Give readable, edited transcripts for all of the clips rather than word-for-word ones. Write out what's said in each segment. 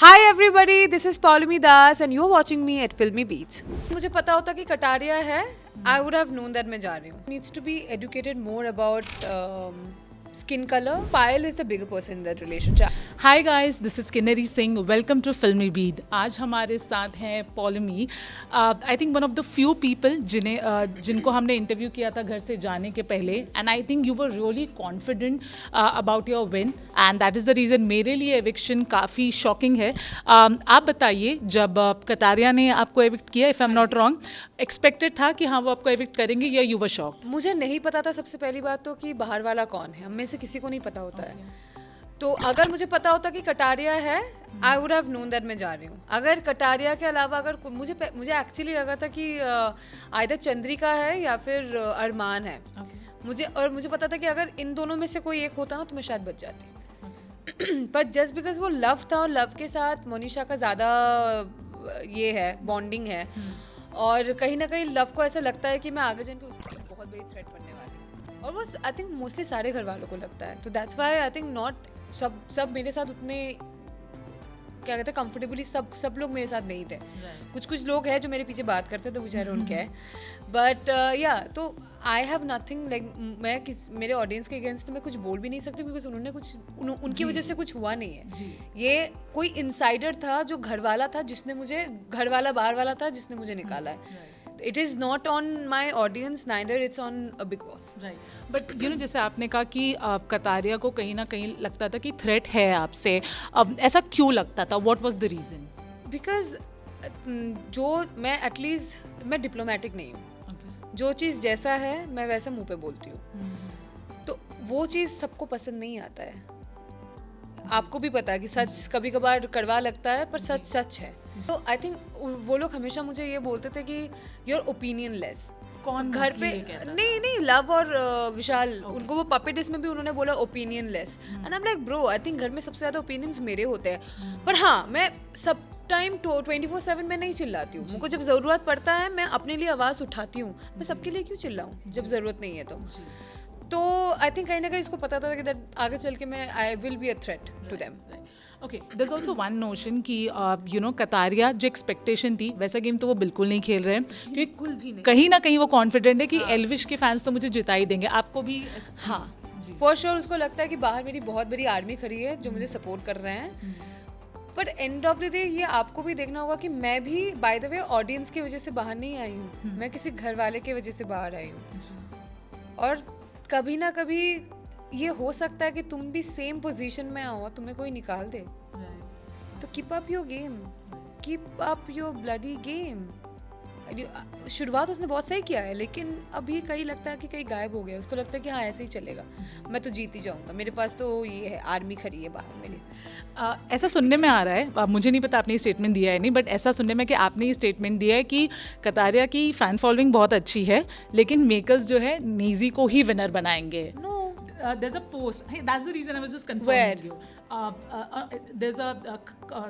Hi everybody, this is Paulumi Das and you're watching me at Filmy Beats. मुझे पता होता कि कटारिया है, I would have known that मैं जा रही हूँ. Needs to be educated more about skin color. Payal is the bigger person in that relationship. Hi guys, this is Kinnari Singh. Welcome to Filmi beat. आज हमारे साथ हैं Paulomi. I think one of the few people जिनको हमने इंटरव्यू किया था घर से जाने के पहले, and I think you were really confident about your win, and that is the reason मेरे लिए एविक्शन काफ़ी शॉकिंग है. आप बताइए, जब कतारिया ने आपको एविक्ट किया, if I am not wrong, expected था कि हाँ वो आपको एविक्ट करेंगे या यू वर शॉक्ड? मुझे नहीं पता था सबसे पहली बात तो कि बाहर वाला कौन है. हम में से किसी को नहीं पता होता है. तो अगर मुझे पता होता कि कटारिया है, I would have known that मैं जा रही हूँ. अगर कटारिया के अलावा अगर मुझे एक्चुअली लगा था कि आइदर चंद्रिका है या फिर अरमान है. मुझे पता था कि अगर इन दोनों में से कोई एक होता ना तो मैं शायद बच जाती. पर जस्ट बिकॉज वो लव था और लव के साथ मोनिशा का ज़्यादा ये है, बॉन्डिंग है, और कहीं ना कहीं लव को ऐसा लगता है कि मैं आगे जाके उसकी बहुत बड़ी थ्रेट बनने वाली हूँ. और वो आई थिंक मोस्टली सारे घर वालों को लगता है. तो that's why I think not सब मेरे साथ उतने क्या कहते हैं कंफर्टेबली सब लोग मेरे साथ नहीं थे. कुछ लोग हैं जो मेरे पीछे बात करते थे, बेचारे उनके है. बट या तो आई हैव नथिंग लाइक मेरे ऑडियंस के अगेंस्ट तो मैं कुछ बोल भी नहीं सकती बिकॉज उनकी वजह से कुछ हुआ नहीं है. ये कोई इनसाइडर था जो घर वाला था, जिसने मुझे घर वाला बाहर वाला था जिसने मुझे निकाला है. It is not on my audience, neither it's on a big boss. Right. But you know, जैसे आपने कहा कि कतारिया को कहीं ना कहीं लगता था कि थ्रेट है आपसे, ऐसा क्यों लगता था? What was the reason? Because जो मैं एटलीस्ट मैं डिप्लोमेटिक नहीं हूँ. Okay. जो चीज़ जैसा है मैं वैसे मुंह पे बोलती हूँ. तो वो चीज़ सबको पसंद नहीं आता है. आपको भी पता है कि सच कभी कभार कड़वा लगता है, पर सच सच है. तो आई थिंक वो लोग हमेशा मुझे ये बोलते थे कि यूर ओपिनियन लेस. कौन घर पे नहीं लव और विशाल, उनको वो पपेटिस में भी उन्होंने बोला opinion less. And I am like bro, I think घर में सबसे ज़्यादा ओपिनियंस मेरे होते हैं. पर हाँ, मैं सब टाइम 24/7 में नहीं चिल्लाती हूँ. मुझको जब ज़रूरत पड़ता है मैं अपने लिए आवाज़ उठाती हूँ. मैं सबके लिए क्यों चिल्लाऊँ जब ज़रूरत नहीं है. तो आई थिंक कहीं ना कहीं इसको पता था कि आगे चल के मैं I will be a threat to them. Okay, there is also one notion कि यू नो कतारिया जो एक्सपेक्टेशन थी वैसा गेम तो वो बिल्कुल नहीं खेल रहे हैं, क्योंकि कहीं ना कहीं वो कॉन्फिडेंट है कि एल्विश के फैंस तो मुझे जिता ही देंगे. आपको भी? हाँ, फॉर श्योर उसको लगता है कि बाहर मेरी बहुत बड़ी आर्मी खड़ी है जो मुझे सपोर्ट कर रहे हैं. पर एंड ऑफ द डे ये आपको भी देखना होगा कि मैं भी बाय द वे ऑडियंस की वजह से बाहर नहीं आई हूँ. मैं किसी घर वाले की वजह से बाहर आई हूँ. और कभी ना कभी ये हो सकता है कि तुम भी सेम पोजीशन में आओ, तुम्हें कोई निकाल दे. तो keep up your game, keep up your bloody game. शुरुआत उसने बहुत सही किया है, लेकिन अभी कहीं लगता है कि कहीं गायब हो गया. उसको लगता है कि हाँ ऐसे ही चलेगा, मैं तो जीत ही जाऊंगा, मेरे पास तो ये है, आर्मी खड़ी है बाहर मेरी. ऐसा सुनने में आ रहा है, मुझे नहीं पता आपने ये स्टेटमेंट दिया है नहीं, बट ऐसा सुनने में कि आपने ये स्टेटमेंट दिया है कि कतारिया की फ़ैन फॉलोइंग बहुत अच्छी है, लेकिन मेकर्स जो है नेजी को ही विनर बनाएंगे. No, there's a post. Hey, that's the reason I was just confirming you. There's a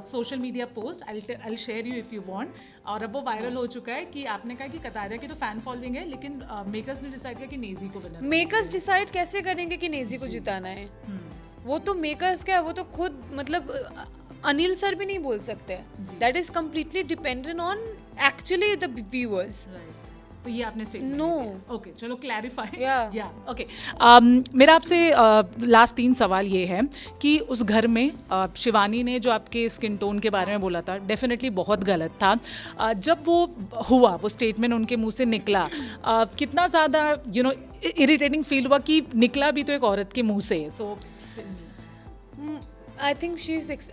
social media post. I'll share you if you want. और अब वो वायरल हो चुका है कि आपने कहा कि कतारिया की तो फैन फॉलोइंग है, लेकिन मेकर्स ने डिसाइड किया कि नेजी को विनर. मेकर्स डिसाइड कैसे करेंगे कि नेजी को जिताना है? वो तो मेकर्स क्या, वो तो खुद मतलब अनिल सर भी नहीं बोल सकते. That is completely dependent on actually the viewers. तो ये आपने स्टेटमेंट नो. ओके, चलो क्लैरिफाई. या ओके, मेरा आपसे लास्ट 3 सवाल ये है कि उस घर में शिवानी ने जो आपके स्किन टोन के बारे में बोला था, डेफिनेटली बहुत गलत था. जब वो हुआ, वो स्टेटमेंट उनके मुंह से निकला, कितना ज़्यादा यू नो इरिटेटिंग फील हुआ कि निकला भी तो एक औरत के मुंह से. सो I think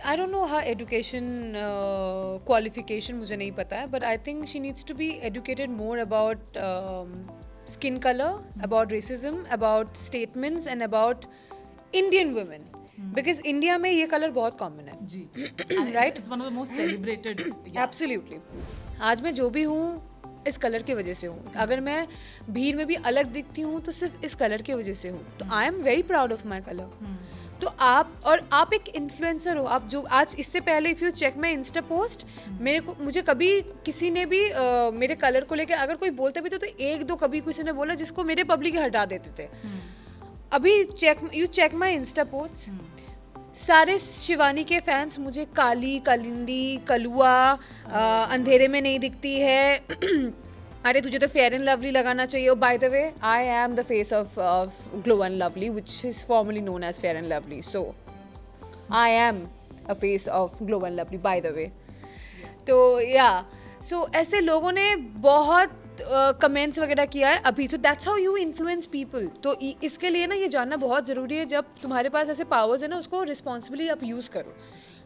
I don't know her education qualification, मुझे नहीं पता है, but I think she needs to be educated more about skin color, about racism, about statements and about Indian women. Because India में ये कलर बहुत common है. जी. Right? It's one of the most celebrated. Absolutely. आज मैं जो भी हूँ इस कलर की वजह से हूँ. अगर मैं भीड़ में भी अलग दिखती हूँ तो सिर्फ इस कलर की वजह से हूँ. तो I am very proud of my color. तो आप एक इन्फ्लुएंसर हो. आप जो आज इससे पहले if you check my insta post, मुझे कभी किसी ने भी मेरे कलर को लेके अगर कोई बोलते भी तो एक दो कभी किसी ने बोला जिसको मेरे पब्लिक हटा देते थे. अभी you check my insta post, सारे शिवानी के फैंस मुझे काली, कालिंदी, कलुआ, अंधेरे में नहीं दिखती है, अरे तुझे तो फेयर एंड लवली लगाना चाहिए. By the way I am the face of Glow and Lovely which is formerly known as Fair and Lovely. So I am a face of Glow and Lovely by the way. तो या सो ऐसे लोगों ने बहुत comments वगैरह किया है अभी. तो that's how you influence people. तो इसके लिए ना ये जानना बहुत ज़रूरी है, जब तुम्हारे पास ऐसे पावर्स है ना, उसको रिस्पॉन्सिबली आप यूज़ करो.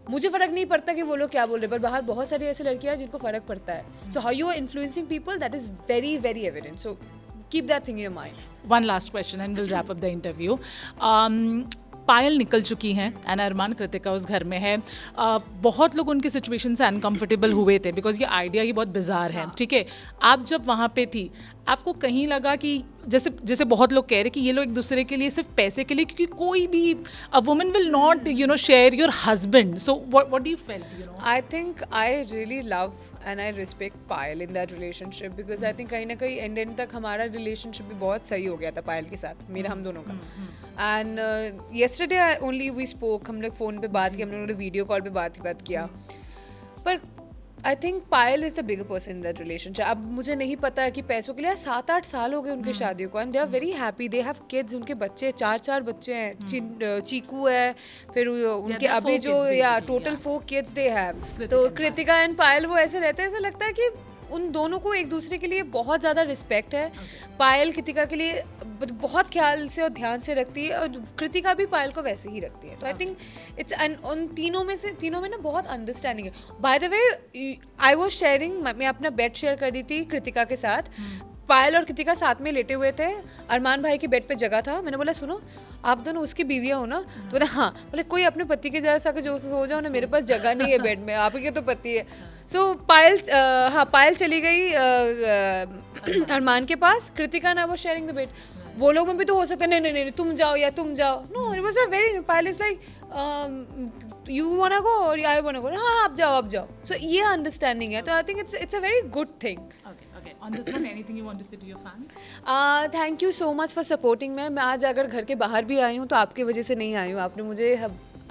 मुझे फ़र्क नहीं पड़ता कि वो लोग क्या बोल रहे हैं, पर बाहर बहुत सारी ऐसी लड़कियां हैं जिनको फ़र्क पड़ता है. So how you are influencing people, that is very very evident. So keep that thing in your mind. One last question and we'll wrap up the interview. Payal निकल चुकी हैं एंड अरमान कृतिका उस घर में है. बहुत लोग उनकी सिचुएशन से अनकंफर्टेबल हुए थे बिकॉज ये आइडिया ही बहुत बिजार है. ठीक है, आप जब वहाँ पे थी आपको कहीं लगा कि जैसे बहुत लोग कह रहे कि ये लोग एक दूसरे के लिए सिर्फ पैसे के लिए, क्योंकि कोई भी a woman will not share your husband. So what do you felt? I think I really love and I respect Payal in that relationship because I think कहीं ना कहीं एंड तक हमारा रिलेशनशिप भी बहुत सही हो गया था पायल के साथ, मेरा हम दोनों का. And yesterday only we spoke, हम लोग फ़ोन पे बात की, हम लोगों ने वीडियो कॉल पे बात किया. पर I think Payal is the bigger person in that relationship. अब मुझे नहीं पता है कि पैसों के लिए 7-8 साल हो गए उनकी शादियों को and they are very happy. They have kids, उनके बच्चे 4 बच्चे हैं. चीकू है, फिर उनके अभी जो या टोटल 4 किड्स दे हैव. तो कृतिका एंड पायल वो ऐसे रहते हैं, ऐसा लगता है कि उन दोनों को एक दूसरे के लिए बहुत ज़्यादा रिस्पेक्ट है. पायल कृतिका के लिए बहुत ख्याल से और ध्यान से रखती है और कृतिका भी पायल को वैसे ही रखती है. तो आई थिंक इट्स उन तीनों में ना बहुत अंडरस्टैंडिंग है. Bye the way I was sharing, मैं अपना बेड शेयर कर रही थी कृतिका के साथ. पायल और कृतिका साथ में लेटे हुए थे, अरमान भाई के बेड पे जगह था. मैंने बोला सुनो आप दोनों उसकी बीवियाँ हो ना? तो बोला हाँ. बोले कोई अपने पति के जैसा जो सो जाओ ना, मेरे पास जगह नहीं है बेड में, आप ही के तो पति है. सो पायल चली गई अरमान के पास, कृतिका ना वो शेयरिंग द बेड. वो लोग में भी तो हो सकता है नहीं तुम जाओ या तुम जाओ. No, it was a very, Payal is like you want to go और आई वांट टू गो. हाँ आप जाओ. सो ये अंडरस्टैंडिंग है. तो I think it's a very good thing. On this one, anything you want to say to your fans? Thank you so much for supporting मैं आज अगर घर के बाहर भी आई हूँ तो आपकी वजह से नहीं आई हूँ. आपने मुझे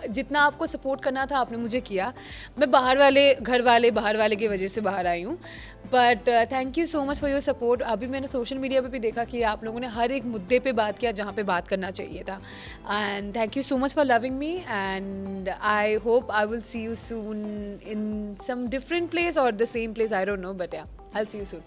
जितना आपको सपोर्ट करना था आपने मुझे किया. मैं बाहर वाले की वजह से बाहर आई हूँ. But thank you so much for your support. अभी मैंने सोशल मीडिया पे भी देखा कि आप लोगों ने हर एक मुद्दे पे बात किया जहाँ पे बात करना चाहिए था. And thank you so much for loving me and I hope I will see you soon in some different place और the same place. I don't know but ya I will see you soon.